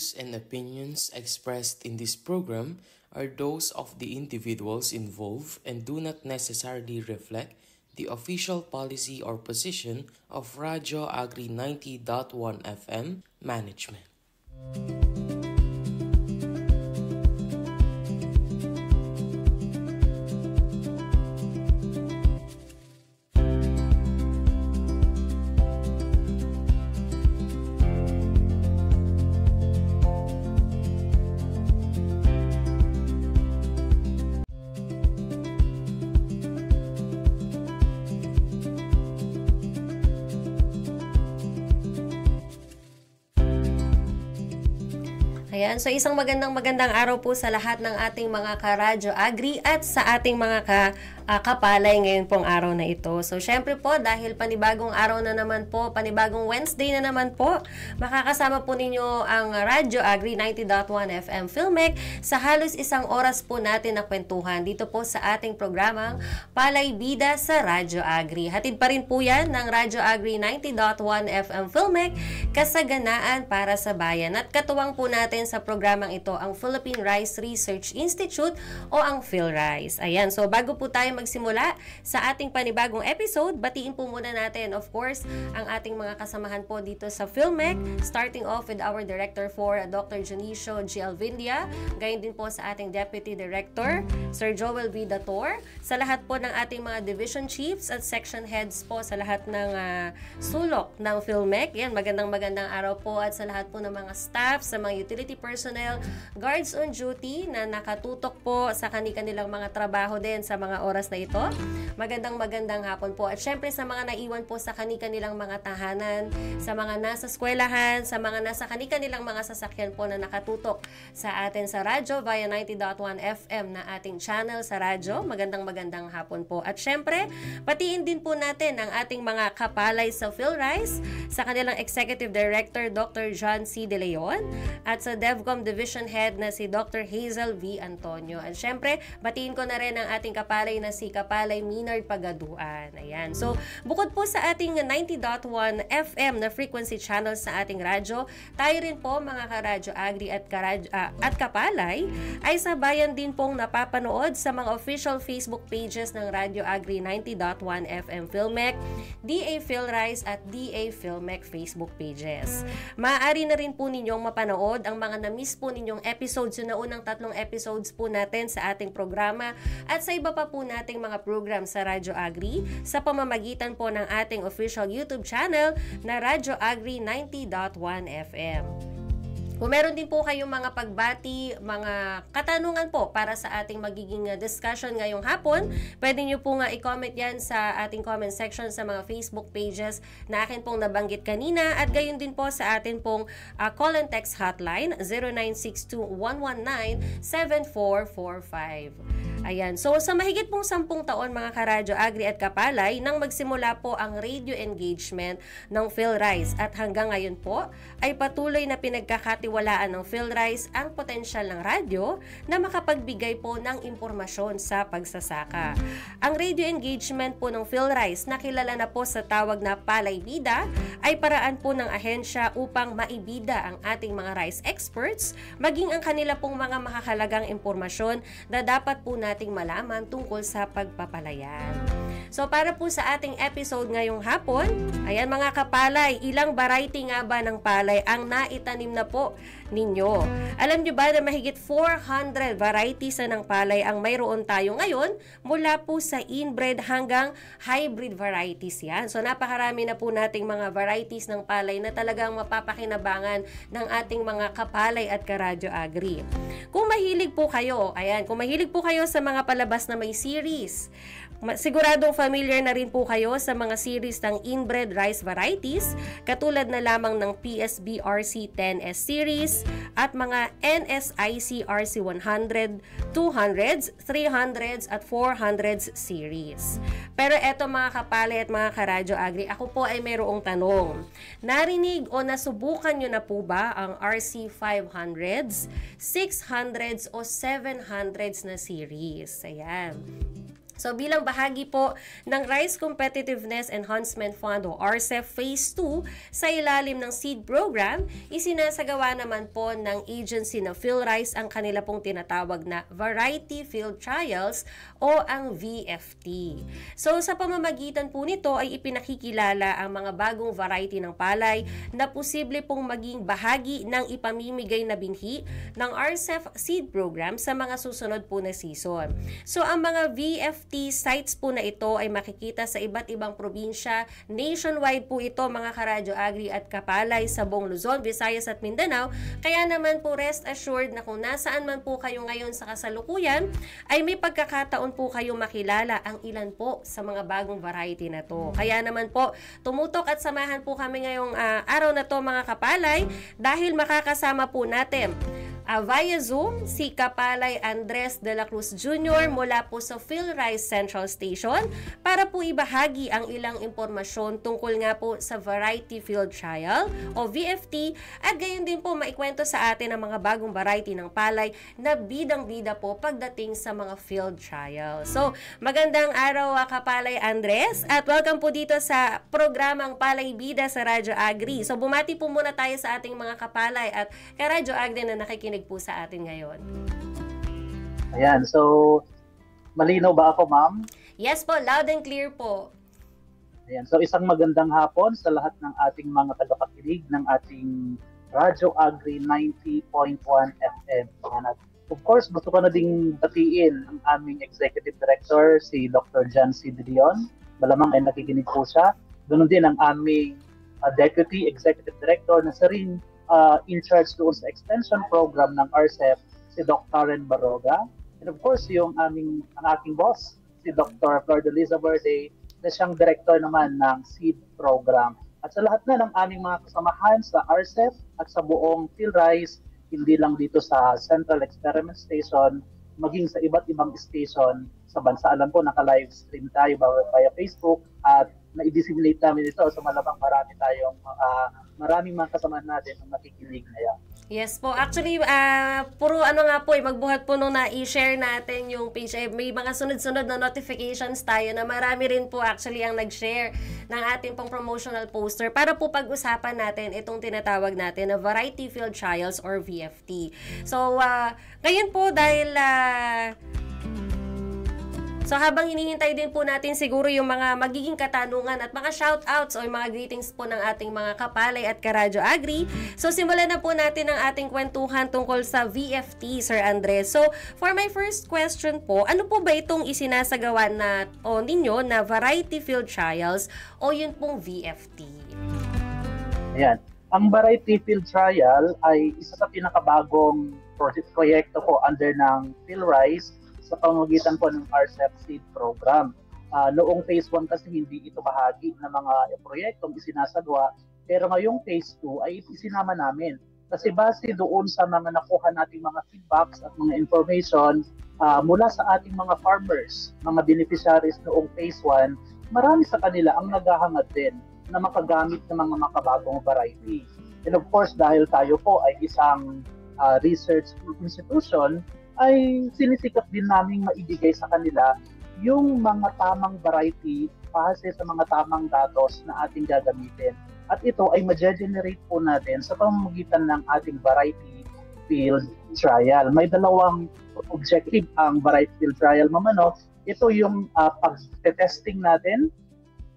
views and opinions expressed in this program are those of the individuals involved and do not necessarily reflect the official policy or position of Radyo Agri 90.1 FM management. Ayan, so isang magandang araw po sa lahat ng ating mga ka-Radyo Agri at sa ating mga kapalay ngayon pong araw na ito. So syempre po, dahil panibagong araw na naman po, panibagong Wednesday na naman po, makakasama po ninyo ang Radyo Agri 90.1 FM Filmek sa halos isang oras po natin na kwentuhan dito po sa ating programang Palay Bida sa Radyo Agri. Hatid pa rin po yan ng Radyo Agri 90.1 FM Filmek, kasaganaan para sa bayan. At katuwang po natin sa programang ito ang Philippine Rice Research Institute o ang PhilRice. Ayan, so bago po tayo magsimula sa ating panibagong episode, batiin po muna natin, of course, ang ating mga kasamahan po dito sa Filmek, starting off with our Director for Dr. Junicio G. Alvindia, gayon din po sa ating Deputy Director, Sir Joel V. Dator, sa lahat po ng ating mga Division Chiefs at Section Heads po sa lahat ng sulok ng Filmek. Yan, magandang araw po at sa lahat po ng mga staff, sa mga utility personnel, guards on duty na nakatutok po sa kanilang mga trabaho din sa mga oras na ito. Magandang hapon po. At syempre sa mga naiwan po sa kanilang mga tahanan, sa mga nasa eskwelahan, sa mga nasa kanilang mga sasakyan po na nakatutok sa atin sa radyo via 90.1 FM na ating channel sa radyo. Magandang hapon po. At syempre, patiin din po natin ang ating mga kapalay sa PhilRice, sa kanilang Executive Director Dr. John C. De Leon at sa DevCom Division Head na si Dr. Hazel V. Antonio. At syempre, batiin ko na rin ang ating kapalay na si Kapalay Minard Pagaduan. Ayan. So, bukod po sa ating 90.1 FM na frequency channel sa ating radyo, tayo rin po mga ka-Radyo Agri at kapalay ay sabayan din pong napapanood sa mga official Facebook pages ng Radyo Agri 90.1 FM Filmek, DA PhilRice at DA Filmek Facebook pages. Maaari na rin po ninyong mapanood ang mga na-miss po ninyong episodes, yung naunang 3 episodes po natin sa ating programa at sa iba pa po nating mga program sa Radyo Agri sa pamamagitan po ng ating official YouTube channel na Radyo Agri 90.1 FM. Kung meron din po kayong mga pagbati, mga katanungan po para sa ating magiging discussion ngayong hapon, pwede nyo po nga i-comment yan sa ating comment section sa mga Facebook pages na akin pong nabanggit kanina at gayon din po sa atin pong call and text hotline 0962-119-7445. Ayan. So, sa mahigit pong 10 taon mga ka-Radyo Agri at kapalay, nang magsimula po ang radio engagement ng PhilRice at hanggang ngayon po ay patuloy na pinagkakatiwalaan ng PhilRice ang potensyal ng radyo na makapagbigay po ng impormasyon sa pagsasaka. Ang radio engagement po ng PhilRice na kilala na po sa tawag na Palay Bida ay paraan po ng ahensya upang maibida ang ating mga rice experts, maging ang kanila pong mga makakalagang impormasyon na dapat po nating malaman tungkol sa pagpapalayan. So para po sa ating episode ngayong hapon, ayan mga kapalay, ilang variety nga ba ng palay ang naitanim na po ninyo? Alam nyo ba na mahigit 400 varieties na ng palay ang mayroon tayo ngayon mula po sa inbred hanggang hybrid varieties yan. So napakarami na po nating mga varieties ng palay na talagang mapapakinabangan ng ating mga kapalay at ka-Radyo Agri. Kung mahilig po kayo, ayan, kung mahilig po kayo sa mga palabas na may series, siguradong familiar na rin po kayo sa mga series ng inbred rice varieties katulad na lamang ng PSB RC10S series at mga NSIC RC100, 200s, 300s at 400s series. Pero eto mga kapalay at mga ka-Radyo Agri, ako po ay mayroong tanong. Narinig o nasubukan nyo na po ba ang RC500s, 600s o 700s na series? Ayan. So bilang bahagi po ng Rice Competitiveness Enhancement Fund o RCEP Phase 2 sa ilalim ng SEED program, isinasagawa naman po ng agency na PhilRice ang kanila pong tinatawag na Variety Field Trials o ang VFT. So sa pamamagitan po nito ay ipinakikilala ang mga bagong variety ng palay na posible pong maging bahagi ng ipamimigay na binhi ng RCEP SEED program sa mga susunod po na season. So ang mga VFT sites po na ito ay makikita sa iba't ibang probinsya. Nationwide po ito mga karadyo agri at kapalay sa buong Luzon, Visayas at Mindanao. Kaya naman po rest assured na kung nasaan man po kayo ngayon sa kasalukuyan ay may pagkakataon po kayo makilala ang ilan po sa mga bagong variety na to. Kaya naman po tumutok at samahan po kami ngayong araw na to mga kapalay dahil makakasama po natin via Zoom, si Kapalay Andres de la Cruz Jr. mula po sa PhilRice Central Station para po ibahagi ang ilang impormasyon tungkol nga po sa Variety Field Trial o VFT at gayon din po maikwento sa atin ang mga bagong variety ng palay na bidang-bida po pagdating sa mga field trial. So, magandang araw Kapalay Andres at welcome po dito sa programang Palay Bida sa Radyo Agri. So, bumati po muna tayo sa ating mga kapalay at ka-Radyo Agri na nakikinig po sa atin ngayon. Ayan, so malinaw ba ako, ma'am? Yes po, loud and clear po. Ayan, so isang magandang hapon sa lahat ng ating mga tagapakinig ng ating Radyo Agri 90.1 FM. Ayan, at of course, gusto ko na ding batiin ang aming Executive Director, si Dr. John C. De Leon. Malamang ay nakikinig po siya. Ganun din ang aming Deputy Executive Director na sa rin in charge doon sa extension program ng RCEP, si Dr. Karen Baroga. And of course, ang aking boss, si Dr. Flor de Liza Verde, na siyang director naman ng SEED program. At sa lahat na ng aming mga kasamahan sa RCEP at sa buong PhilRice, hindi lang dito sa Central Experiment Station, maging sa iba't ibang station sa bansa. Alam po, naka-live stream tayo via Facebook at na-disseminate namin ito. So malamang maraming mga kasamahan natin ang nakikinig na yan. Yes po. Actually, puro magbuhat po nung na-i-share natin yung page. May mga sunod-sunod na notifications tayo na marami rin po actually ang nag-share ng ating pong promotional poster para po pag-usapan natin itong tinatawag natin na Variety Field Trials or VFT. So, ngayon po dahil so habang hinihintay din po natin siguro yung mga magiging katanungan at mga shoutouts o yung mga greetings po ng ating mga kapalay at karadyo agri. So simulan na po natin ang ating kwentuhan tungkol sa VFT, Sir Andres. So for my first question po, ano po ba itong isinasagawa ninyo na Variety Field Trials o yun pong VFT? Ayan. Ang Variety Field Trial ay isa sa pinakabagong proyekto po under ng PhilRice sa pamamagitan po ng RCEP SEED program. Noong phase 1 kasi hindi ito bahagi ng mga proyektong isinasagawa, pero ngayong phase 2 ay isinama namin. Kasi base doon sa mga nakuha nating mga feedbacks at mga information mula sa ating mga farmers, mga beneficiaries noong phase 1, marami sa kanila ang naghahangad din na makagamit ng mga makabagong variety. And of course, dahil tayo po ay isang research institution, ay sinisikap din namin maibigay sa kanila yung mga tamang variety base sa mga tamang datos na ating gagamitin. At ito ay ma-generate po natin sa pamamagitan ng ating Variety Field Trial. May dalawang objective ang Variety Field Trial, Mamano. Ito yung pag-testing natin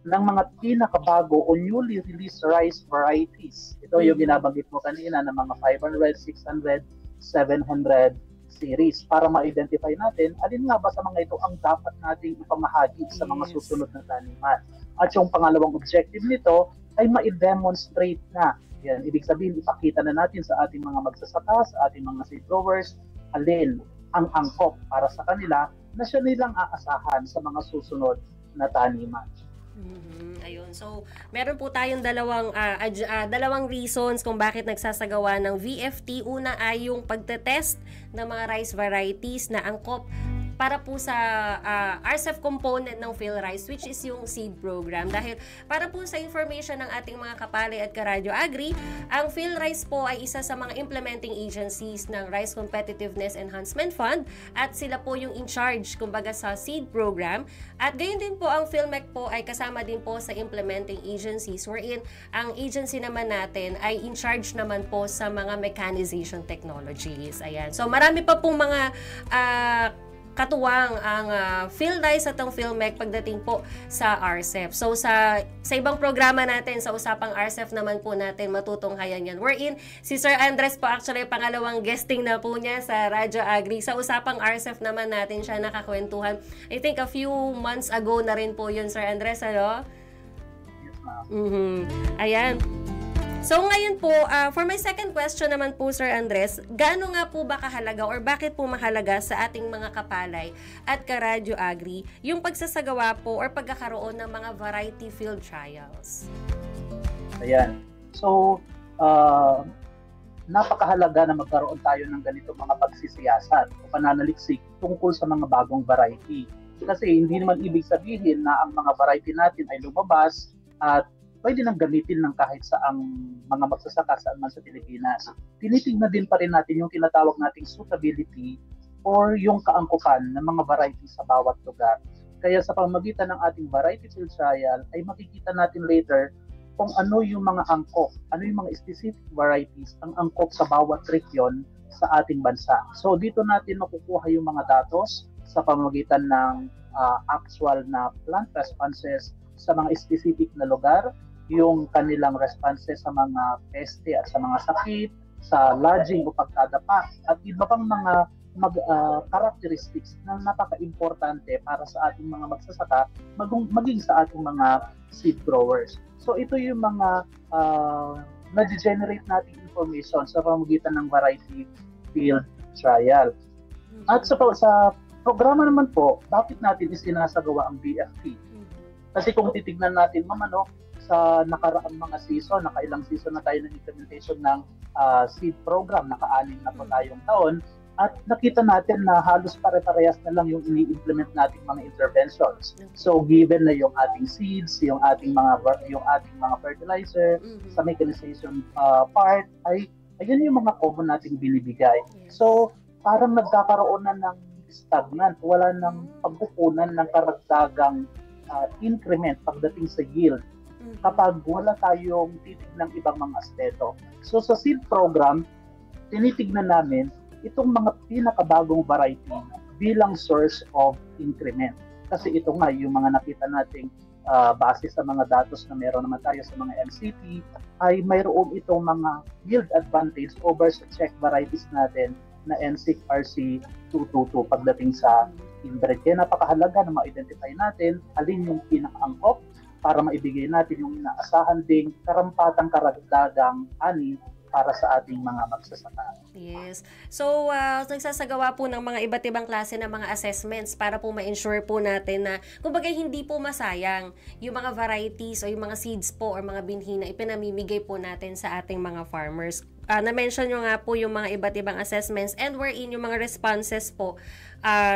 ng mga pinakabago o newly released rice varieties. Ito yung binabanggit mo kanina ng mga 500, 600, 700 series para ma-identify natin alin nga ba sa mga ito ang dapat nating ipamahagi sa mga susunod na taniman. At yung pangalawang objective nito ay ma-demonstrate na. Yan, ibig sabihin, ipakita na natin sa ating mga magsasaka, sa ating mga seed growers, alin ang angkop para sa kanila na siya nilang aasahan sa mga susunod na taniman. Ayun. So, meron po tayong dalawang reasons kung bakit nagsasagawa ng VFT. Una ay yung pagtetest ng mga rice varieties na angkop para po sa RCEP component ng PhilRice, which is yung seed program. Dahil para po sa information ng ating mga kapalay at karadyo agri, ang PhilRice po ay isa sa mga implementing agencies ng Rice Competitiveness Enhancement Fund at sila po yung in charge kumbaga sa seed program. At gayon din po ang PhilMec po ay kasama din po sa implementing agencies wherein ang agency naman natin ay in charge naman po sa mga mechanization technologies. Ayan. So marami pa pong mga katuwang ang PhilRice at ang PhilMec pagdating po sa RCEP. So sa ibang programa natin, sa usapang RCEP naman po natin matutunghayan yan. Wherein si Sir Andres po actually pangalawang guesting na po niya sa Radyo Agri. Sa usapang RCEP naman natin siya nakakwentuhan. I think a few months ago na rin po yun, Sir Andres, ano? Yes, ma'am. Ayan. So ngayon po, for my second question naman po, Sir Andres, gaano nga po ba kahalaga or bakit po mahalaga sa ating mga kapalay at karadyo agri yung pagsasagawa po or pagkakaroon ng mga variety field trials? Ayan. So, napakahalaga na magkaroon tayo ng ganito mga pagsisiyasat o pananaliksik tungkol sa mga bagong variety. Kasi hindi naman ibig sabihin na ang mga variety natin ay lumabas at pwede nang gamitin ng kahit saang mga magsasaka saan man sa Pilipinas. Tinitingnan din pa rin natin yung tinatawag nating suitability or yung kaangkupan ng mga varieties sa bawat lugar. Kaya sa pamamagitan ng ating variety field trial ay makikita natin later kung ano yung mga angkop, ano yung mga specific varieties ang angkop sa bawat region sa ating bansa. So dito natin makukuha yung mga datos sa pamamagitan ng actual na plant responses sa mga specific na lugar, yung kanilang responses sa mga peste at sa mga sakit, sa lodging o pagkadapa, at iba pang mga characteristics na napaka-importante para sa ating mga magsasaka, maging sa ating mga seed growers. So ito yung mga na-generate nating information sa pamamagitan ng variety field trial. At sa programa naman po, bakit natin isinasagawa ang BFT? Kasi kung titignan natin, sa nakaraang mga season, nakailang season na tayo ng implementation ng seed program, naka-anim na po tayong taon, at nakita natin na halos pare-parehas na lang yung ini-implement nating mga interventions. So given na yung ating seeds, yung ating mga fertilizer, sa mechanization part, ay ayun yung mga common nating binibigay. So parang nagkakaroon na ng stagnant, wala nang pagkukunan ng karagdagang increment pagdating sa yield kapag wala tayong titignan ibang mga aspeto. So sa seed program, tinitignan namin itong mga pinakabagong variety bilang source of increment. Kasi ito nga, yung mga nakita nating base sa mga datos na meron naman tayo sa mga MCP, ay mayroon itong mga yield advantage over sa check varieties natin na NSIC RC 222 pagdating sa inbred. Kaya napakahalaga na ma-identify natin alin yung pinaka-angkop para maibigay natin yung inaasahan ding karampatang karagdagang ani para sa ating mga magsasaka. Yes. So, nagsasagawa po ng mga iba't ibang klase ng mga assessments para po ma-ensure po natin na kumbaga hindi po masayang yung mga varieties o yung mga seeds po or mga binhi na ipinamimigay po natin sa ating mga farmers. Na-mention nyo nga po yung mga iba't ibang assessments and wherein yung mga responses po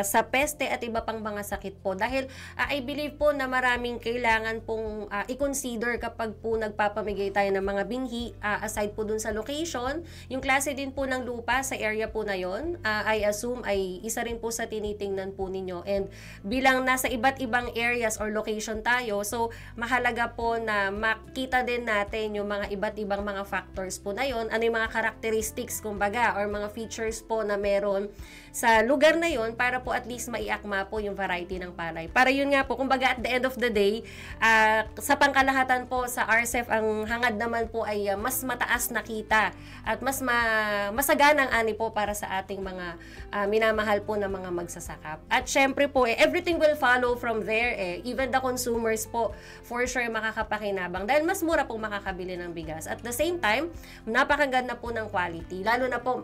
sa peste at iba pang mga sakit po. Dahil I believe po na maraming kailangan pong i-consider kapag po nagpapamigay tayo ng mga binhi, aside po dun sa location, yung klase din po ng lupa sa area po na yon, I assume ay isa rin po sa tinitingnan po ninyo. And bilang nasa iba't ibang areas or location tayo, so mahalaga po na makita din natin yung mga iba't ibang mga factors po na yon, ano yung mga characteristics kumbaga or mga features po na meron sa lugar na yon para po at least maiakma po yung variety ng palay. Para yun nga po, kumbaga at the end of the day, sa pangkalahatan po sa RCEP, ang hangad naman po ay mas mataas na kita at mas masaganang ani po para sa ating mga minamahal po na mga magsasaka. At syempre po, everything will follow from there. Even the consumers po, for sure makakapakinabang dahil mas mura po makakabili ng bigas. At the same time, napakaganda po ng quality. Lalo na po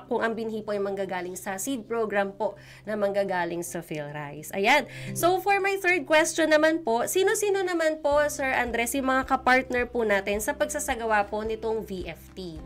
kung ang binhi po ay manggagaling sa seed program po na manggagaling sa PhilRice. Ayan. So for my third question naman po, sino-sino naman po, Sir Andres, yung mga kapartner po natin sa pagsasagawa po nitong VFT?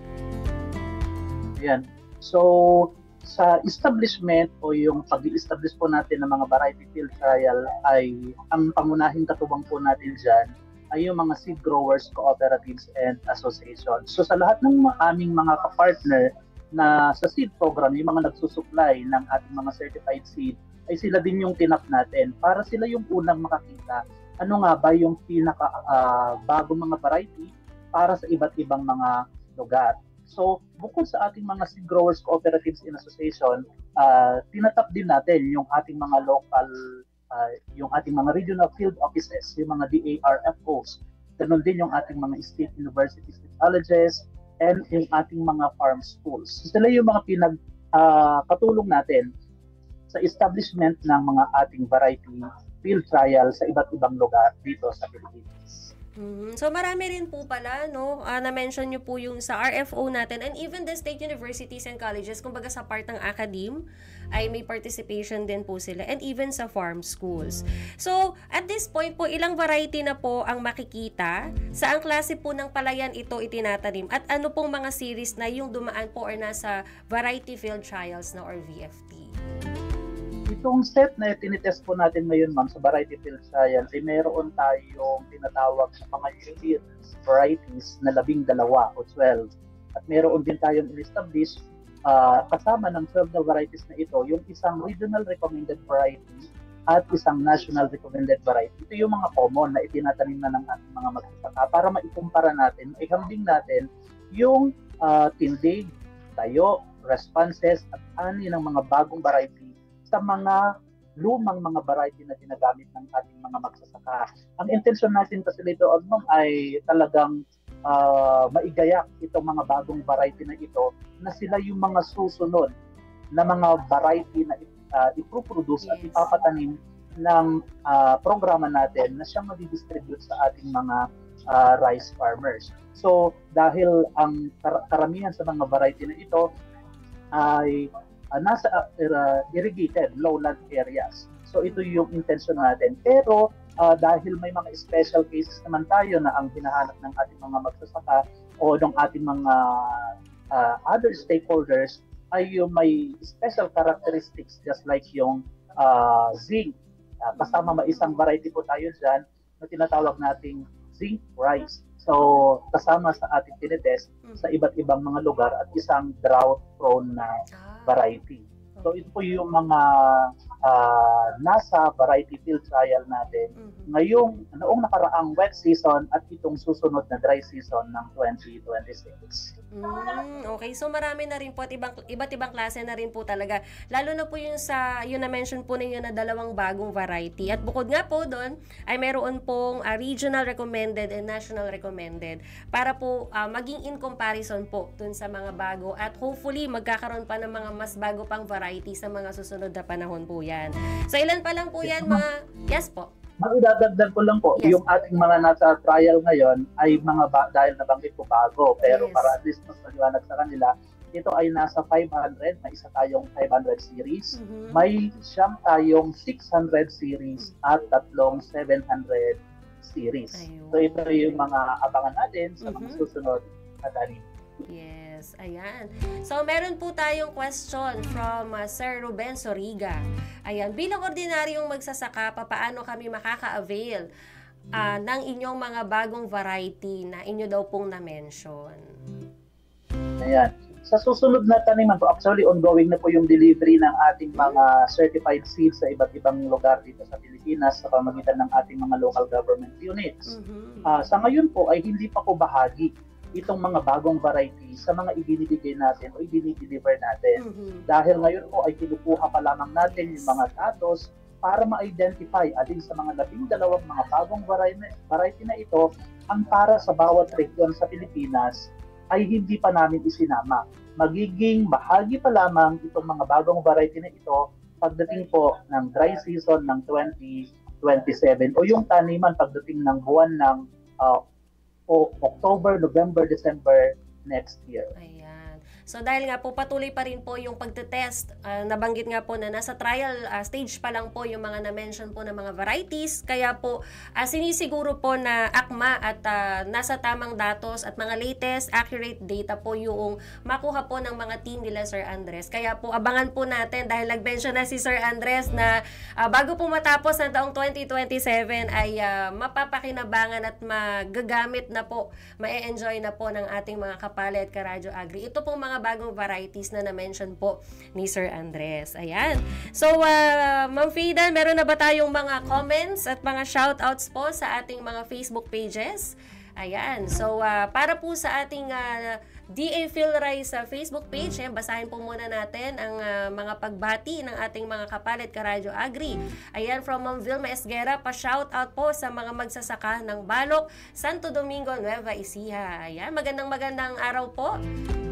Ayan. So sa establishment o yung pag-i-establish po natin ng mga variety field trial ay ang pangunahing katuwang po natin dyan ay yung mga seed growers, cooperatives, and associations. So sa lahat ng aming mga kapartner na sa seed program, yung mga nagsusupply ng ating mga certified seed, ay sila din yung tinap natin para sila yung unang makakita ano nga ba yung pinaka bagong mga variety para sa iba't ibang mga lugar. So, bukod sa ating mga seed growers, cooperatives, and association, tinatap din natin yung ating mga local, yung ating mga regional field offices, yung mga DARFOs. Ganun din yung ating mga state universities and colleges, and yung ating mga farm schools. So, sila yung mga katulong natin sa establishment ng mga ating variety field trial sa iba't ibang lugar dito sa Pilipinas. So marami rin po pala, no? Na-mention nyo po yung sa RFO natin and even the state universities and colleges, kumbaga sa part ng academe, ay may participation din po sila and even sa farm schools. So, at this point po, ilang variety na po ang makikita? Saang klase po ng palayan ito itinatanim? At ano pong mga series na yung dumaan po or nasa variety field trials na or VFT? Itong set na tinitest po natin ngayon, ma'am, sa variety field trial ay mayroon tayong tinatawag sa mga unit varieties na 12 o 12. At mayroon din tayong in-establish kasama ng 12 na varieties na ito, yung isang regional recommended variety at isang national recommended variety. Ito yung mga common na itinatanim na ng ating mga magsasaka para maikumpara natin, ihambing natin yung tindig, tayo, responses at ani ng mga bagong variety sa mga lumang mga variety na ginagamit ng ating mga magsasaka. Ang intention natin kasi later on, ma'am, ay talagang maigayak itong mga bagong variety na ito na sila yung mga susunod na mga variety na iproproduce at ipapatanim ng programa natin na siyang madidistribute sa ating mga rice farmers. So, dahil ang karamihan sa mga variety na ito ay nasa irrigated lowland areas. So ito yung intention natin. Pero dahil may mga special cases naman tayo na ang hinahanap ng ating mga magsasaka o ng ating mga other stakeholders ay yung may special characteristics just like yung zinc. Kasama isang variety po tayo dyan na tinatawag nating zinc rice. So kasama sa ating tinitest sa iba't ibang mga lugar at isang drought-prone na variety. So ito po yung mga nasa variety field trial natin ngayong noong nakaraang wet season at itong susunod na dry season ng 2026. Okay, so marami na rin po at iba't ibang klase na rin po talaga. Lalo na po yung na-mention po ninyo na 2 bagong variety. At bukod nga po doon ay meron pong regional recommended and national recommended para po maging in comparison po dun sa mga bago at hopefully magkakaroon pa ng mga mas bago pang variety sa mga susunod na panahon po yan. So ilan pa lang po yan mga... Yes po. Magdadagdag ko lang po, yes, yung ating mga nasa trial ngayon ay mga dahil nabanggit ko bago, pero yes, para at least mas maliwanag sa kanila, ito ay nasa 500, may isa tayong 500 series, may siyang tayong 600 series at tatlong 700 series. Ayun. So ito yung mga abangan natin sa mga susunod na tanim. Yes, ayan. So, meron po tayong question from Sir Ruben Soriga. Ayan, bilang ordinaryong magsasaka, paano kami makaka-avail ng inyong mga bagong variety na inyo daw pong na-mention? Ayan. Sa susunod na taniman po, actually ongoing na po yung delivery ng ating mga certified seeds sa iba't ibang lugar dito sa Pilipinas sa pamamagitan ng ating mga local government units. Sa ngayon po ay hindi pa po bahagi itong mga bagong variety sa mga ibinibigay natin o ibinideliver natin. Dahil ngayon po ay kinukuha pa lamang natin yung mga datos para ma-identify alin sa mga 12 mga bagong variety na ito ang para sa bawat region sa Pilipinas ay hindi pa namin isinama. Magiging bahagi pa lamang itong mga bagong variety na ito pagdating po ng dry season ng 2027 o yung taniman pagdating ng buwan ng October, November, December next year. Ayan. So dahil nga po patuloy pa rin po yung pagtetest, nabanggit nga po na nasa trial stage pa lang po yung mga na-mention po na mga varieties, kaya po sinisiguro po na akma at nasa tamang datos at mga latest accurate data po yung makuha po ng mga team nila Sir Andres. Kaya po abangan po natin dahil nag-mention na si Sir Andres na bago po matapos ng taong 2027 ay mapapakinabangan at magagamit na po, ma-enjoy na po ng ating mga kapalay at karadyo agri. Ito pong mga bagong varieties na na-mention po ni Sir Andres. Ayan. So, Ma'am Fida, meron na ba tayong mga comments at mga shoutouts po sa ating mga Facebook pages? Ayan. So, para po sa ating DA Philray sa Facebook page, basahin po muna natin ang mga pagbati ng ating mga kapalit karadyo agri. Ayan, from Ma'am Vilma Esguera, pa-shoutout po sa mga magsasaka ng Balok, Santo Domingo, Nueva Ecija. Ayan, magandang araw po.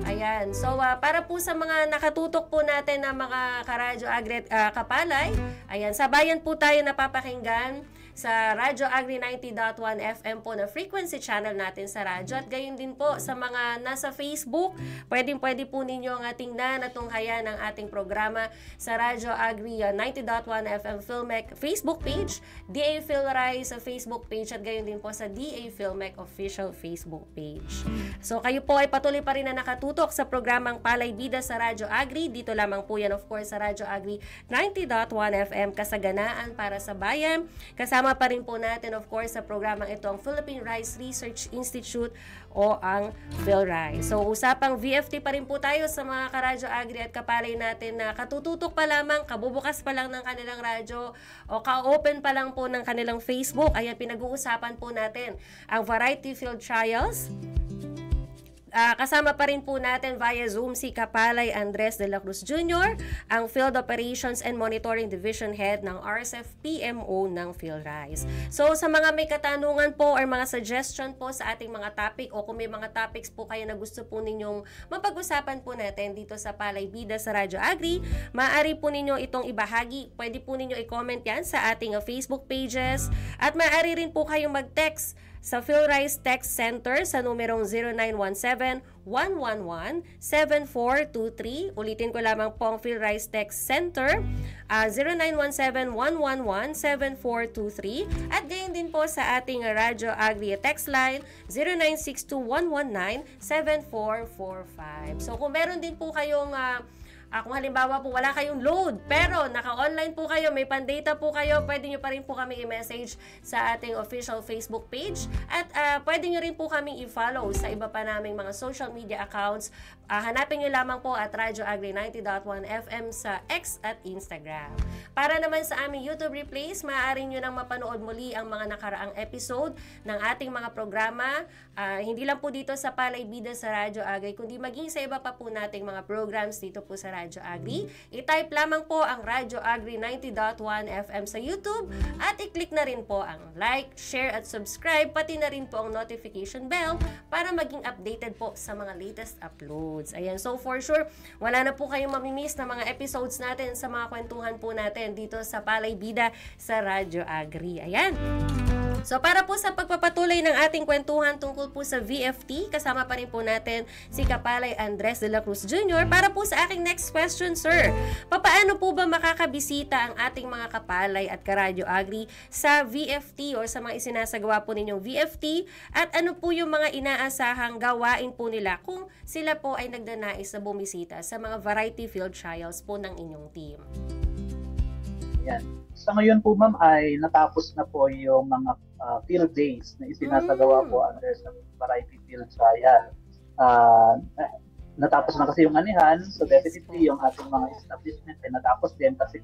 Ayan, so para po sa mga nakatutok po natin na mga karadyo agri kapalay, ayan, sabayan po tayo napapakinggan sa Radyo Agri 90.1 FM po na frequency channel natin sa radyo. At gayon din po sa mga nasa Facebook, pwede po ninyo nga tingnan at tunghayan ang ating programa sa Radyo Agri 90.1 FM Filmec Facebook page, DA Philray sa Facebook page, at gayon din po sa DA Filmec official Facebook page. So kayo po ay patuloy pa rin na nakatutok sa programang Palay Bida sa Radyo Agri. Dito lamang po yan of course sa Radyo Agri 90.1 FM, kasaganaan para sa bayan. Kasama pa rin po natin of course sa programang ito ang Philippine Rice Research Institute o ang PhilRice. So usapang VFT pa rin po tayo sa mga karadyo agri at kapalay natin na katututok pa lamang, kabubukas pa lang ng kanilang radyo o ka-open pa lang po ng kanilang Facebook. Ayan, pinag-uusapan po natin ang Variety Field Trials. Kasama pa rin po natin via Zoom si Kapalay Andres de la Cruz Jr., ang Field Operations and Monitoring Division Head ng RSF PMO ng PhilRice. So sa mga may katanungan po or mga suggestion po sa ating mga topic o kung may mga topics po kayo na gusto po ninyong mapag-usapan po natin dito sa Palay Bida sa Radyo Agri, maaari po ninyo itong ibahagi. Pwede po ninyo i-comment yan sa ating Facebook pages at maaari rin po kayong mag-text sa PhilRice Text Center sa numerong 0917-111-7423. Ulitin ko lamang po ang PhilRice Text Center, 0917-111-7423. At gayon din po sa ating Radyo Agri Text Line, 0962-119-7445. So kung meron din po kayong kung halimbawa po wala kayong load pero naka-online po kayo, may pan-data po kayo, pwede nyo pa rin po kami i-message sa ating official Facebook page at pwede nyo rin po kami i-follow sa iba pa naming mga social media accounts. Hanapin nyo lamang po at Radyo Agri 90.1 FM sa X at Instagram. Para naman sa aming YouTube replays, maaari nyo nang mapanood muli ang mga nakaraang episode ng ating mga programa. Hindi lang po dito sa Palay Bida sa Radyo Agri, kundi maging sa iba pa po nating mga programs dito po sa Radyo Agri. I-type lamang po ang Radyo Agri 90.1 FM sa YouTube at i-click na rin po ang like, share at subscribe, pati na rin po ang notification bell para maging updated po sa mga latest uploads. Ayan, so for sure, wala na po kayong mamimiss na mga episodes natin sa mga kwentuhan po natin dito sa Palay Bida sa Radyo Agri. Ayan. So para po sa pagpapatuloy ng ating kwentuhan tungkol po sa VFT, kasama pa rin po natin si Kapalay Andres de la Cruz Jr. Para po sa aking next question, sir, papaano po ba makakabisita ang ating mga kapalay at karadyo agri sa VFT o sa mga isinasagawa po ninyong VFT, at ano po yung mga inaasahang gawain po nila kung sila po ay nagdanais na bumisita sa mga variety field trials po ng inyong team? Yan. Sa ngayon po ma'am ay natapos na po yung mga field days na isinasagawa po under sa variety field trial. Natapos na kasi yung anihan, so definitely yung ating mga establishment ay natapos din kasi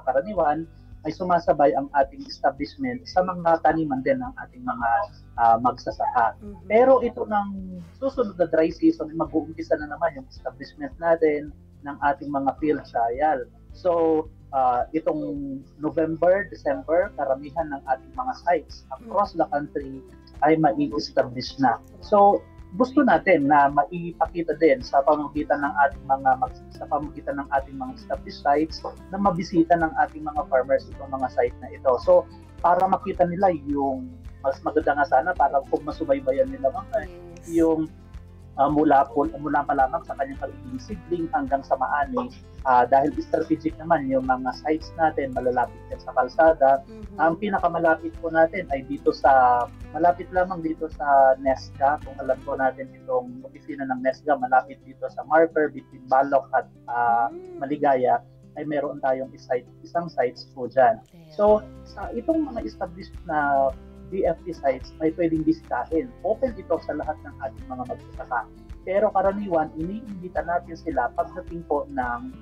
karaniwan ay sumasabay ang ating establishment sa mga taniman din ng ating mga magsasaka. Pero ito ng susunod na dry season, mag-uumpisa na naman yung establishment natin ng ating mga field trial. So, itong November, December, karamihan ng ating mga sites across the country ay mai-establish na. So, gusto natin na maipakita din sa pamamagitan ng ating mga established sites na mabisita ng ating mga farmers itong mga site na ito. So, para makita nila yung mas maganda nga sana para kung masubaybayan nila yung mula pa lamang sa kanyang pagiging sibling hanggang sa maani, dahil strategic naman yung mga sites natin, malalapit din sa kalsada. Ang pinakamalapit po natin ay malapit lamang dito sa Nesga. Kung alam po natin itong opisina ng Nesga, malapit dito sa marker between Balok at Maligaya, ay meron tayong isang sites po dyan. So, sa itong mga established na BFT sites ay pwedeng bisitahin. Open ito sa lahat ng ating mga magsasaka. Pero karaniwan, iniimbita natin sila pagdating po ng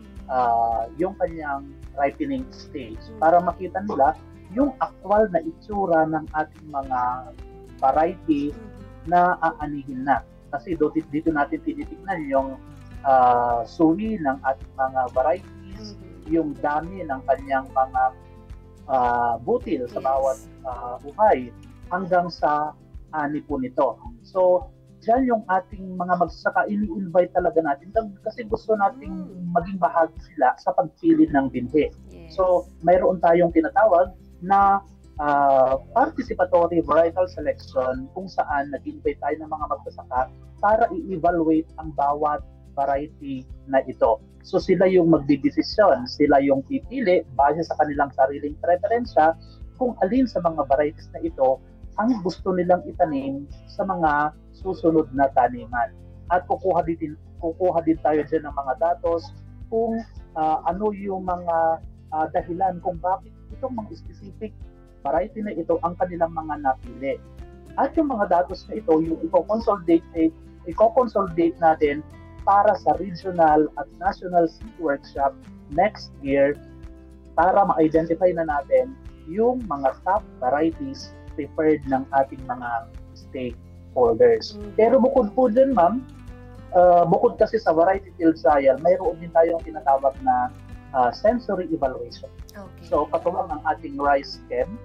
yung kanyang ripening stage para makita nila yung actual na itsura ng ating mga variety na aanihin na. Kasi dito natin tinitignan yung suwi ng ating mga varieties, yung dami ng kanyang mga butil sa bawat uhay hanggang sa ani po nito. So, dyan yung ating mga magsasaka, ini-invite talaga natin kasi gusto nating maging bahagi sila sa pagpili ng binhi. Yes. So, mayroon tayong tinatawag na participatory varietal selection kung saan nag-invite tayo ng mga magsasaka para i-evaluate ang bawat variety na ito. So, sila yung magdidesisyon, sila yung pipili base sa kanilang sariling preferensya kung alin sa mga varieties na ito ang gusto nilang itanim sa mga susunod na taniman. At kukuha din tayo dyan ng mga datos kung ano yung mga dahilan kung bakit itong mga specific variety na ito ang kanilang mga napili. At yung mga datos na ito, yung i-consolidate natin para sa regional at national seed workshop next year para ma-identify na natin yung mga top varieties preferred ng ating mga stakeholders. Pero bukod po dyan, ma'am, bukod kasi sa variety field trial, mayroon din tayong tinatawag na sensory evaluation. Okay. So, katuwang ang ating rice chem,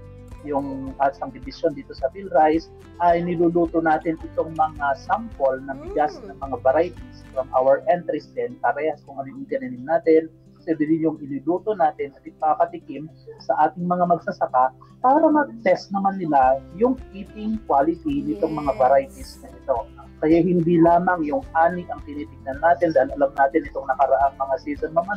yung ating division dito sa PhilRice, ay niluluto natin itong mga sample na bigas ng mga varieties from our entries din, parehas kung ano yung tinanim natin, kasi din yung iluluto natin at ipapatikim sa ating mga magsasaka para mag-test naman nila yung eating quality nitong mga varieties na ito. Kaya hindi lamang yung ani ang tinitignan natin dahil alam natin itong nakaraang mga season ng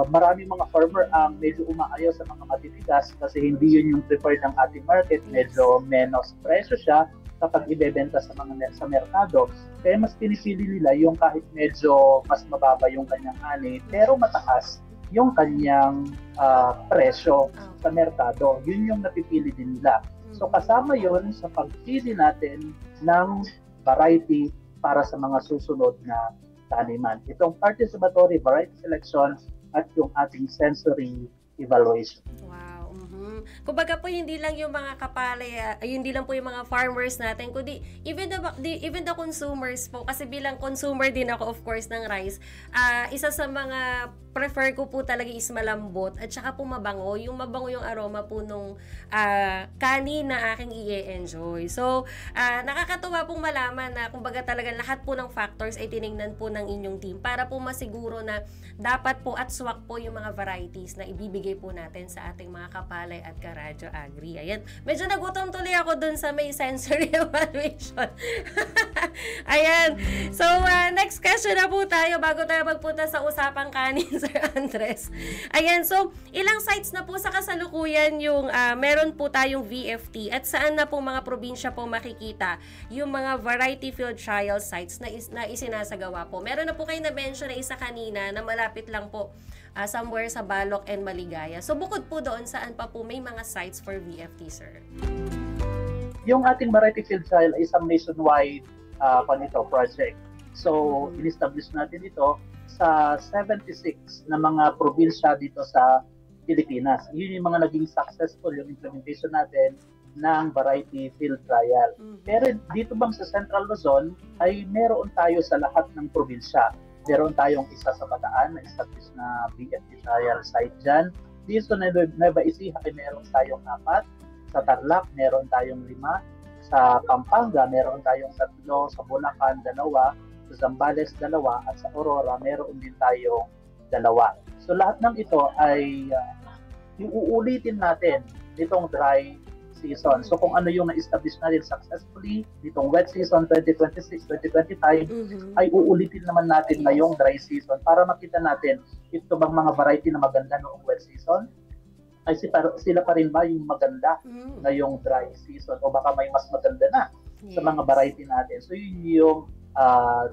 maraming mga farmer ang medyo umaayaw sa mga matitigas kasi hindi yun yung preferred ng ating market. Medyo menos presyo siya kapag ibebenta sa merkado. Kaya mas pinipili nila yung kahit medyo mas mababa yung kanyang ani pero mataas yung kanyang presyo sa merkado. Yun yung napipili din nila. So kasama yun sa pagpili natin ng variety para sa mga susunod na taniman. Itong participatory variety selection at yung ating sensory evaluation. Wow. Kumbaga po hindi lang yung mga kapalay, hindi lang po yung mga farmers natin, kundi even the consumers po, kasi bilang consumer din ako of course ng rice, isa sa mga prefer ko po talaga is malambot at saka po mabango yung aroma po nung kanin na aking i-enjoy. So, nakakatuwa pong malaman na kumbaga talaga lahat po ng factors ay tiningnan po ng inyong team para po masiguro na dapat po at swak po yung mga varieties na ibibigay po natin sa ating mga kapalay at Karadyo Agri. Ayan. Medyo nagutom tuloy ako dun sa may sensory evaluation. Ayan. So, next question na po tayo bago tayo magpunta sa usapang kanin, Sir Andres. Ayan. So, ilang sites na po sa kasalukuyan yung meron po tayong VFT at saan na po mga probinsya po makikita yung mga variety field trial sites na isinasagawa po. Meron na po kayo na-mention na isa kanina na malapit lang po somewhere sa Balok and Maligaya. So, bukod po doon, saan pa po may mga sites for VFT, sir? Yung ating variety field trial ay isang nationwide project. So, in-establish natin ito sa 76 na mga probinsya dito sa Pilipinas. Yun yung mga naging successful yung implementation natin ng variety field trial. Pero dito bang sa Central Luzon ay meron tayo sa lahat ng probinsya. Meron tayong isa sa Bataan na established na BFT trial site dyan. Dito sa Nueva Ecija ay meron tayong 4. Sa Tarlac meron tayong 5. Sa Pampanga meron tayong 3. Sa Bulacan 2. Sa Zambales 2. At sa Aurora meron din tayong 2. So lahat ng ito ay iuulitin natin nitong dry season. So kung ano yung na-establish natin successfully nitong wet season 2026-2025, ay uulitin naman natin ngayong dry season para makita natin ito bang mga variety na maganda noong wet season ay sila pa rin ba yung maganda ngayong dry season o baka may mas maganda na sa mga variety natin. So yun yung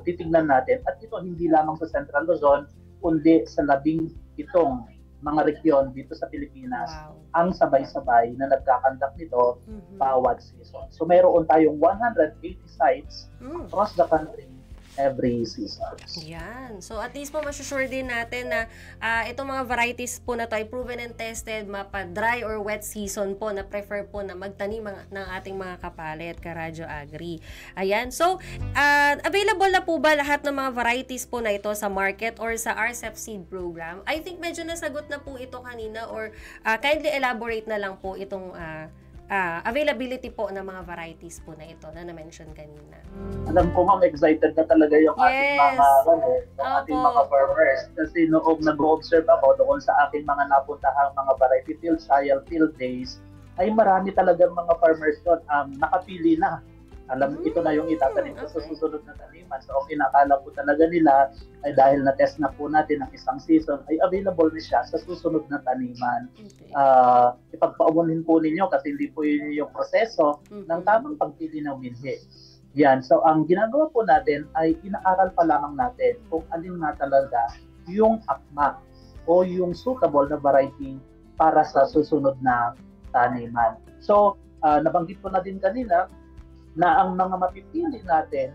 titignan natin at ito hindi lamang sa Central Luzon kundi sa 17 mga region dito sa Pilipinas ang sabay-sabay na nagkakandak nito bawat season. So mayroon tayong 180 sites across the country every season. Yan. So at least po masusure din natin na itong mga varieties po na to ay proven and tested mapa-dry or wet season po na prefer po na magtanim ng ating mga kapalit, Karadyo Agri. Ayan. So available na po ba lahat ng mga varieties po na ito sa market or sa RCEP Seed Program? I think medyo nasagot na po ito kanina or kindly elaborate na lang po itong availability po ng mga varieties po na ito na na-mention kanina. Alam ko ma'am, excited na talaga yung ating mga farmers kasi noong nag-observe ako doon sa aking mga napuntahang mga variety field trial field days ay marami talagang mga farmers doon nakapili na. Alam, ito na yung itatanim ko sa susunod na taniman. So, ang inakala po talaga nila ay dahil na-test na po natin ng isang season, ay available na siya sa susunod na taniman. Ipagpaumunin po ninyo kasi hindi po yun yung proseso ng tamang pagpili ng binhi. Yan. So, ang ginagawa po natin ay inaaral pa lamang natin kung alin na talaga yung akma o yung suitable na variety para sa susunod na taniman. So, nabanggit ko na din kanina, na ang mga mapipili natin,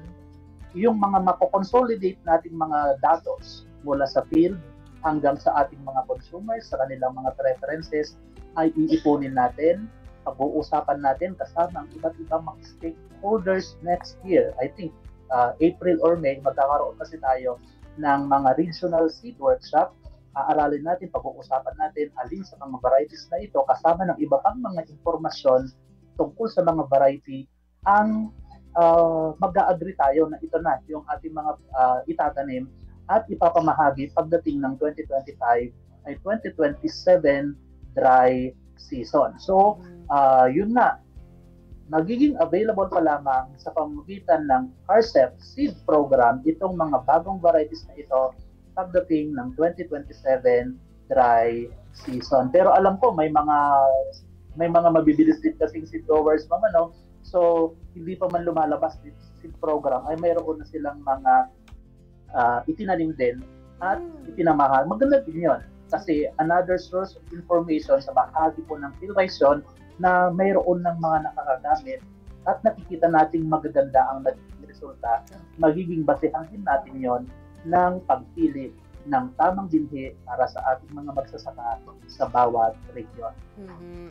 yung mga mapoconsolidate nating mga datos mula sa field hanggang sa ating mga consumers, sa kanilang mga preferences, ay iipunin natin, pag-uusapan natin kasama ang iba't ibang mga stakeholders next year. I think April or May, magkakaroon kasi tayo ng mga regional seed workshop. Aaralin natin, pag-uusapan natin alin sa mga varieties na ito kasama ng iba pang mga impormasyon tungkol sa mga variety ang mag-a-agree tayo na ito na yung ating mga itatanim at ipapamahagi pagdating ng 2025 ay 2027 dry season. So, yun na. Magiging available pa lamang sa pamamagitan ng RCEP Seed Program itong mga bagong varieties na ito pagdating ng 2027 dry season. Pero alam ko may mga mabibilis din kasing seed growers mga so, hindi pa man lumalabas dito sa seed program, ay mayroon na silang mga itinanim din at ipinamahal. Maganda din yun. Kasi another source of information sa bahagi po ng PhilRice na mayroon ng mga nakakagamit at nakikita nating magaganda ang naging resulta. Magiging basehan din natin yon ng pagpili ng tamang binhi para sa ating mga magsasaka sa bawat region.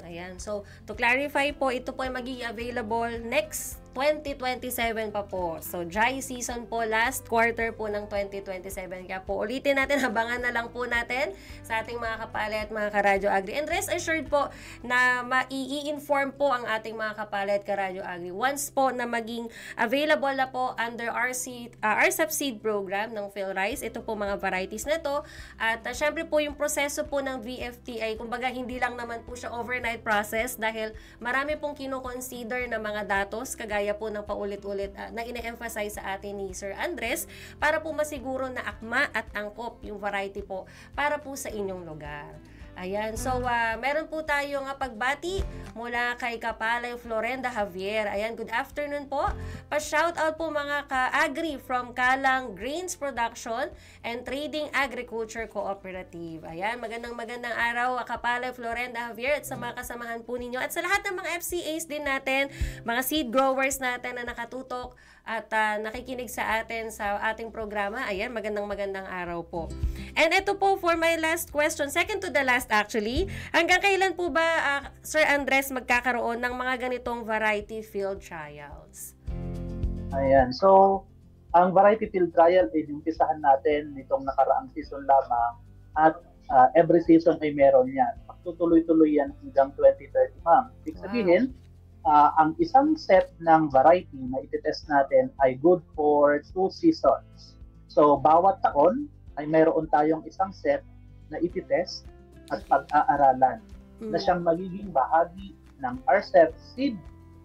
Ayan. So, to clarify po, ito po ay magiging available next 2027 pa po. So, dry season po, last quarter po ng 2027. Kaya po, ulitin natin, habangan na lang po natin sa ating mga kapali at mga Karadyo Agri. And rest assured po na mai-inform po ang ating mga kapali at Karadyo Agri once po na maging available na po under RCEP Seed Program ng PhilRice. Ito po mga varieties na to. At syempre po yung proseso po ng VFTI, kumbaga hindi lang naman po siya overnight process dahil marami pong kino-consider na mga datos kagaya po ng paulit-ulit na ine-emphasize sa atin ni Sir Andres para po masiguro na akma at angkop yung variety po para po sa inyong lugar. Ayan, so meron po tayong pagbati mula kay Kapalay Florenda Javier. Ayan, good afternoon po. Pa-shoutout po mga ka-agri from Kalang Grains Production and Trading Agriculture Cooperative. Ayan, magandang araw Kapalay Florenda Javier at sa mga kasamahan po ninyo at sa lahat ng mga FCAs din natin, mga seed growers natin na nakatutok at nakikinig sa atin sa ating programa. Ayan, magandang araw po. And ito po for my last question, second to the last actually, hanggang kailan po ba, Sir Andres, magkakaroon ng mga ganitong variety field trials? Ayan, so ang variety field trial ay umpisahan natin nitong nakaraang season lamang at every season ay meron yan. Magtutuloy-tuloy yan hanggang 2030, ma'am. Ibig sabihin, ang isang set ng variety na ititest natin ay good for 2 seasons. So, bawat taon ay mayroon tayong isang set na ititest at pag-aaralan na siyang magiging bahagi ng RCEP seed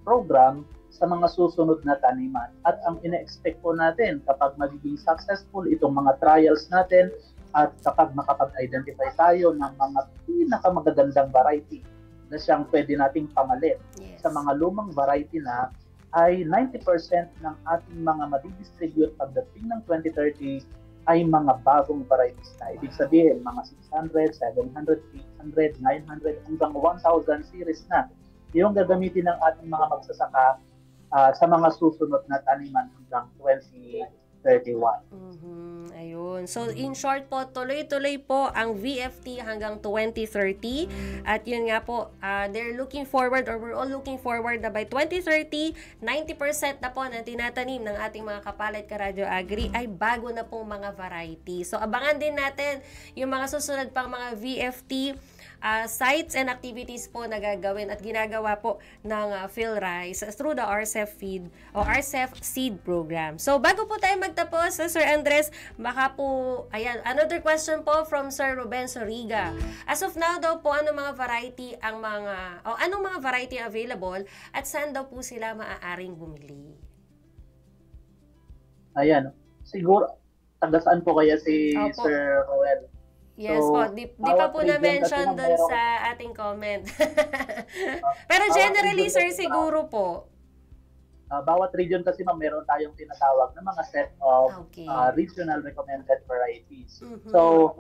program sa mga susunod na taniman. At ang ina-expect po natin kapag magiging successful itong mga trials natin at kapag makapag-identify tayo ng mga pinakamagagandang variety na siyang pwede nating pamalit sa mga lumang variety na, ay 90% ng ating mga madidistribute pagdating ng 2030 ay mga bagong varieties na. Ibig sabihin, mga 600, 700, 800, 900, hanggang 1,000 series na yung gagamitin ng ating mga magsasaka sa mga susunod na taniman hanggang 2031. Ayun. So, in short po, tuloy-tuloy po ang VFT hanggang 2030. At yun nga po, they're looking forward, or we're all looking forward na by 2030, 90% na po na tinatanim ng ating mga kapalit karadyo agri ay bago na pong mga variety. So, abangan din natin yung mga susunod pang mga VFT sites and activities po na gagawin at ginagawa po ng PhilRice through the RCEP feed o RCEP seed program. So, bago po tayo magtapos, Sir Andres, baka po, ayan, another question po from Sir Ruben Soriga. As of now daw po, anong mga variety available at saan daw po sila maaaring bumili? Ayan, siguro, taga-saan po kaya si Sir Roel? Yes po, di pa po na-mention doon sa ating comment. Pero generally, sir, siguro po. Bawat region kasi meron tayong tinatawag na mga set of regional recommended varieties. So,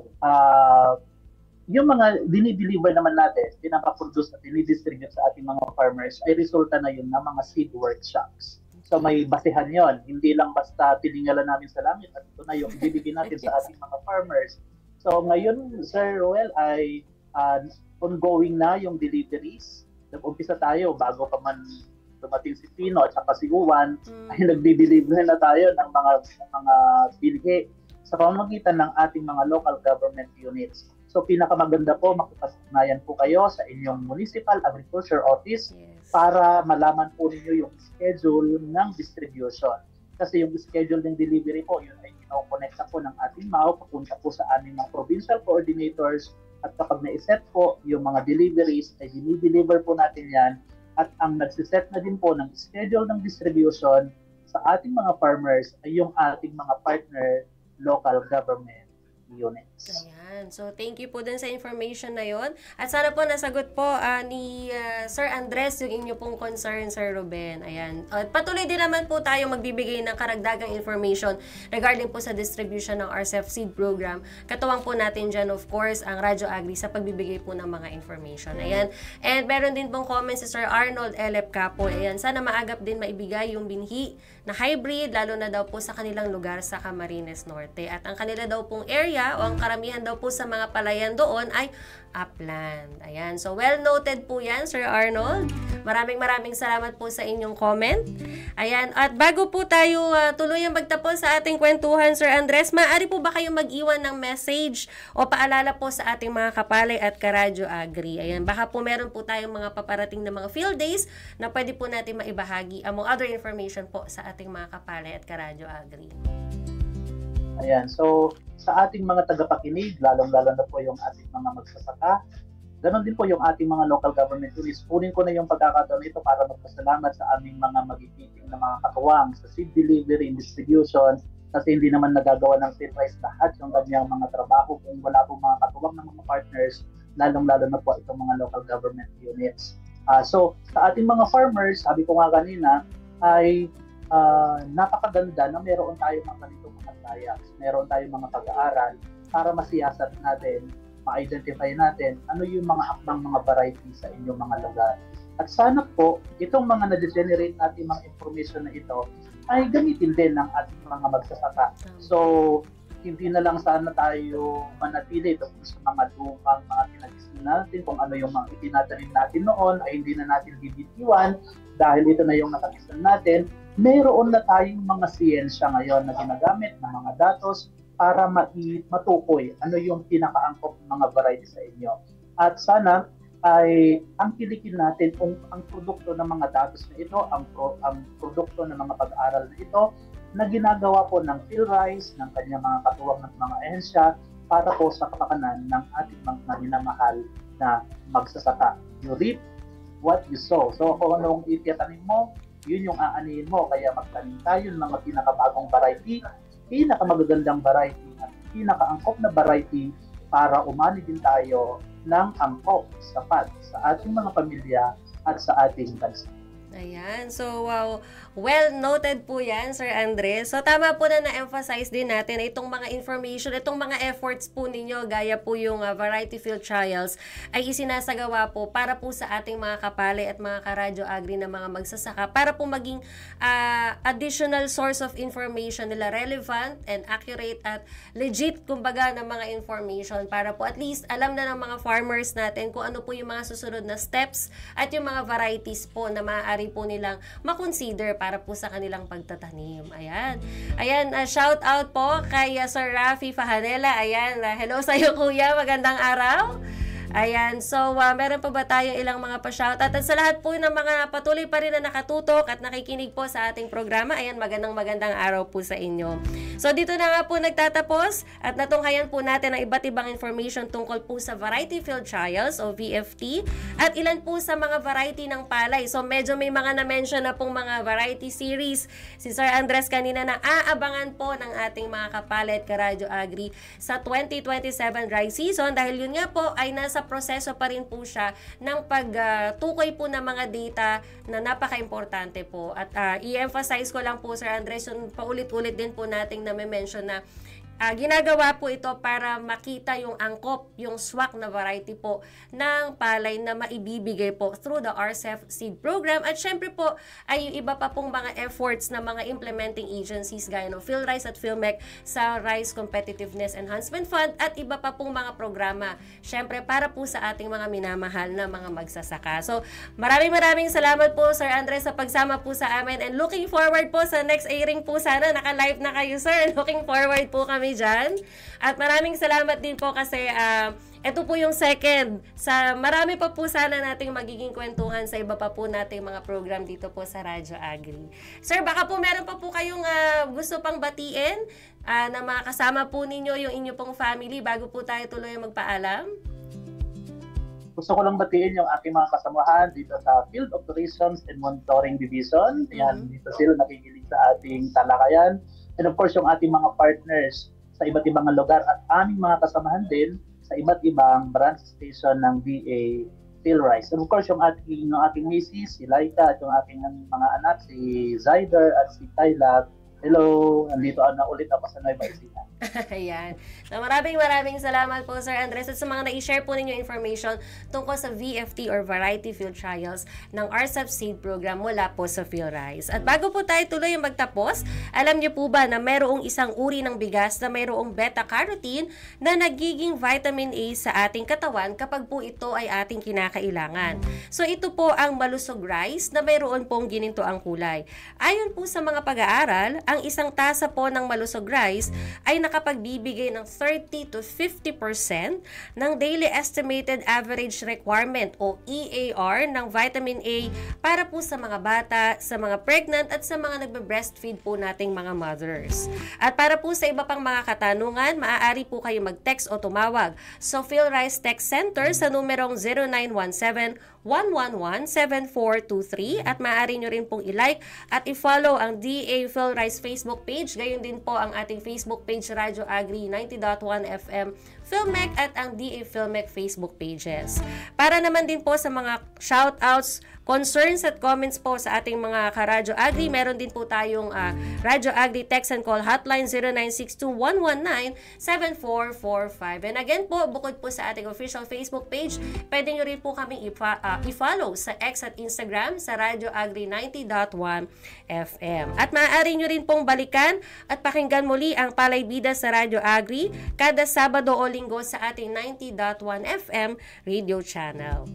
yung mga dinideliver naman natin, pinapaproduce at dinidistribute sa ating mga farmers, ay resulta na yun ng mga seed workshops. So, may basihan yon. Hindi lang basta tiningalan namin sa langit at ito na yung ibibigay natin sa ating mga farmers. So ngayon, Sir Roel, ay ongoing na yung deliveries. Nag-umpisa tayo bago pa man dumating si Pino at saka si Juan, ay nagdi-deliver na tayo ng mga bilhi sa pamamagitan ng ating mga local government units. So pinakamaganda po, makipag-ugnayan po kayo sa inyong Municipal Agriculture Office para malaman po ninyo yung schedule ng distribution. Kasi yung schedule ng delivery po, yun ay kino-connecta po ng ating MAU, papunta po sa aming mga provincial coordinators, at kapag na-set po yung mga deliveries, ay dinideliver po natin yan, at ang nagsiset na din po ng schedule ng distribution sa ating mga farmers ay yung ating mga partner local government units. Ayan. So, thank you po din sa information na yon. At sana po nasagot po ni Sir Andres yung inyo pong concern, Sir Ruben. Ayan. At patuloy din naman po tayo magbibigay ng karagdagang information regarding po sa distribution ng RCEP seed program. Katuwang po natin dyan, of course, ang Radyo Agri sa pagbibigay po ng mga information. Ayan. And meron din pong comments si Sir Arnold Elep Capo. Ayan. Sana maagap din maibigay yung binhi na hybrid, lalo na daw po sa kanilang lugar sa Camarines Norte. At ang kanila daw pong area o ang karamihan daw po sa mga palayan doon ay upland. Ayan. So, well noted po yan, Sir Arnold. Maraming salamat po sa inyong comment. Ayan. At bago po tayo tuluyang magtapos sa ating kwentuhan, Sir Andres, maaari po ba kayong mag-iwan ng message o paalala po sa ating mga kapalay at karadyo agri? Ayan. Baka po meron po tayong mga paparating na mga field days na pwede po natin maibahagi among other information po sa ating mga kapalay at karadyo agri. Ayan. So, sa ating mga tagapakinig, lalong-lalo na po yung ating mga magsasaka, ganon din po yung ating mga local government units. Kunin ko na yung pagkakataon ito para magpasalamat sa aming mga magigiting na mga katuwang sa seed delivery and distribution, kasi hindi naman nagagawa ng PhilRice lahat yung kanyang mga trabaho kung wala po mga katuwang ng mga partners, lalong-lalo na po itong mga local government units. So, sa ating mga farmers, sabi ko nga kanina, ay napakaganda na meron tayong mga ganitong mga trials, meron tayong mga pag-aaral para masiyasat natin, ma-identify natin ano yung mga hakbang mga variety sa inyong mga lugar. At sana po, itong mga na-generate natin mga information na ito ay gamitin din ng ating mga magsasaka. So, hindi na lang sana tayo manatili doon sa mga lumang mga pinag-isin natin, kung ano yung mga itinatanim natin noon ay hindi na natin bibitiwan dahil ito na yung nakakisan natin. Meron na tayong mga siyensya ngayon na ginagamit ng mga datos para matukoy ano yung pinakaangkop ng mga variety sa inyo. At sana ay ang pilikin natin kung ang produkto ng mga datos na ito, ang produkto ng mga pag-aaral na ito, na ginagawa po ng PhilRice, ng kanyang mga katuwang ng mga ehensya, para po sa kapakanan ng ating mga minamahal na magsasaka. You reap what you sow. So kung anong itatanim mo, yun yung aanihin mo. Kaya magtanim tayo ng mga pinakabagong variety, pinakamagagandang variety, at pinakaangkop na variety para umani din tayo ng angkop, sapat sa ating mga pamilya at sa ating bansa. Ayan. So, wow. Well noted po yan, Sir Andres. So, tama po na na-emphasize din natin na itong mga information, itong mga efforts po ninyo, gaya po yung variety field trials, ay isinasagawa po para po sa ating mga kapalay at mga karadyo agri na mga magsasaka para po maging additional source of information nila, relevant and accurate at legit, kumbaga, ng mga information para po at least alam na ng mga farmers natin kung ano po yung mga susunod na steps at yung mga varieties po na maaari po nilang makonsider para po sa kanilang pagtatanim. Ayan. Ayan, shout out po kay Sir Rafi Fahanela. Ayan, hello sa iyo, kuya. Magandang araw. Ayan, so meron pa ba tayong ilang mga pa-shoutout? At sa lahat po ng mga patuloy pa rin na nakatutok at nakikinig po sa ating programa, ayan, magandang araw po sa inyo. So dito na nga po nagtatapos at natunghayan po natin ang iba't ibang information tungkol po sa Variety Field Trials o VFT at ilan po sa mga variety ng palay. So medyo may mga na-mention na pong mga variety series si Sir Andres kanina na aabangan po ng ating mga kapalay at karadyo agri sa 2027 dry season dahil yun nga po ay nasa proseso pa rin po siya ng pagtukoy po ng mga data na napaka-importante po. At i-emphasize ko lang po, Sir Andres, yung paulit-ulit din po nating na-mention na ginagawa po ito para makita yung angkop, yung swak na variety po ng palay na maibibigay po through the RCEP Seed Program. At syempre po ay yung iba pa pong mga efforts na mga implementing agencies gaya ng PhilRice at PhilMec sa Rice Competitiveness Enhancement Fund at iba pa pong mga programa. Syempre para po sa ating mga minamahal na mga magsasaka. So maraming salamat po, Sir Andres, sa pagsama po sa amin and looking forward po sa next airing po. Sana naka-live na kayo, sir. Looking forward po kami dyan. At maraming salamat din po kasi ito po yung second. Marami pa po sana nating magiging kwentuhan sa iba pa po nating mga program dito po sa Radyo Agri. Sir, baka po meron pa po kayong gusto pang batiin na makasama po ninyo yung inyo pong family bago po tayo tuloy magpaalam? Gusto ko lang batiin yung aking mga kasamahan dito sa Field Operations and Monitoring Division. Ayan, dito sila nakikinig sa ating talakayan. And of course, yung ating mga partners sa iba't ibang lugar at aming mga kasamahan din sa iba't ibang branch station ng VA PhilRice. And of course, yung aking misis, si Laika, at yung aking mga anak, si Zyder at si Tyla. Hello, andito na ulit ako sa Nueva Ecija. Ayan. So, maraming salamat po, Sir Andres, at sa mga na-share po ninyo information tungkol sa VFT or Variety Field Trials ng RCEP Seed Program mula po sa PhilRice. At bago po tayo tuloy magtapos, alam niyo po ba na mayroong isang uri ng bigas na mayroong beta-carotene na nagiging vitamin A sa ating katawan kapag po ito ay ating kinakailangan. So, ito po ang malusog rice na mayroon pong gininto ang kulay. Ayon po sa mga pag-aaral, ang isang tasa po ng malusog rice ay nakapagbibigay ng 30 to 50% ng daily estimated average requirement o EAR ng vitamin A para po sa mga bata, sa mga pregnant at sa mga nagbe-breastfeed po nating mga mothers. At para po sa iba pang mga katanungan, maaari po kayo mag-text o tumawag sa PhilRice Text Center sa numerong 0917-111-7423 at maaari nyo rin pong i-like at i-follow ang DA PhilRice Facebook page. Gayon din po ang ating Facebook page Radyo Agri 90.1 FM PhilMec at ang DA PhilMec Facebook pages. Para naman din po sa mga shoutouts, concerns at comments po sa ating mga karadyo agri, meron din po tayong Radyo Agri text and call hotline 0962-119-7445. And again po, bukod po sa ating official Facebook page, pwede nyo rin po kami i-follow sa X at Instagram sa Radyo Agri 90.1 FM. At maaari nyo rin pong balikan at pakinggan muli ang Palay Bida sa Radyo Agri kada Sabado o Linggo sa ating 90.1 FM radio channel.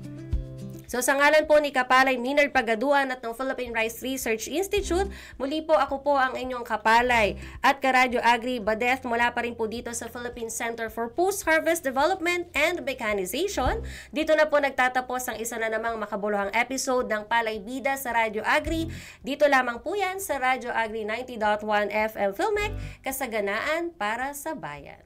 So sa ngalan po ni Kapalay Minard Pagaduan at ng Philippine Rice Research Institute, muli po ako po ang inyong kapalay at karadyo agri Badeth mula pa rin po dito sa Philippine Center for Post-Harvest Development and Mechanization. Dito na po nagtatapos ang isa na namang makabuluhang episode ng Palay Bida sa Radyo Agri. Dito lamang po yan sa Radyo Agri 90.1 FM PhilMec, kasaganaan para sa bayan.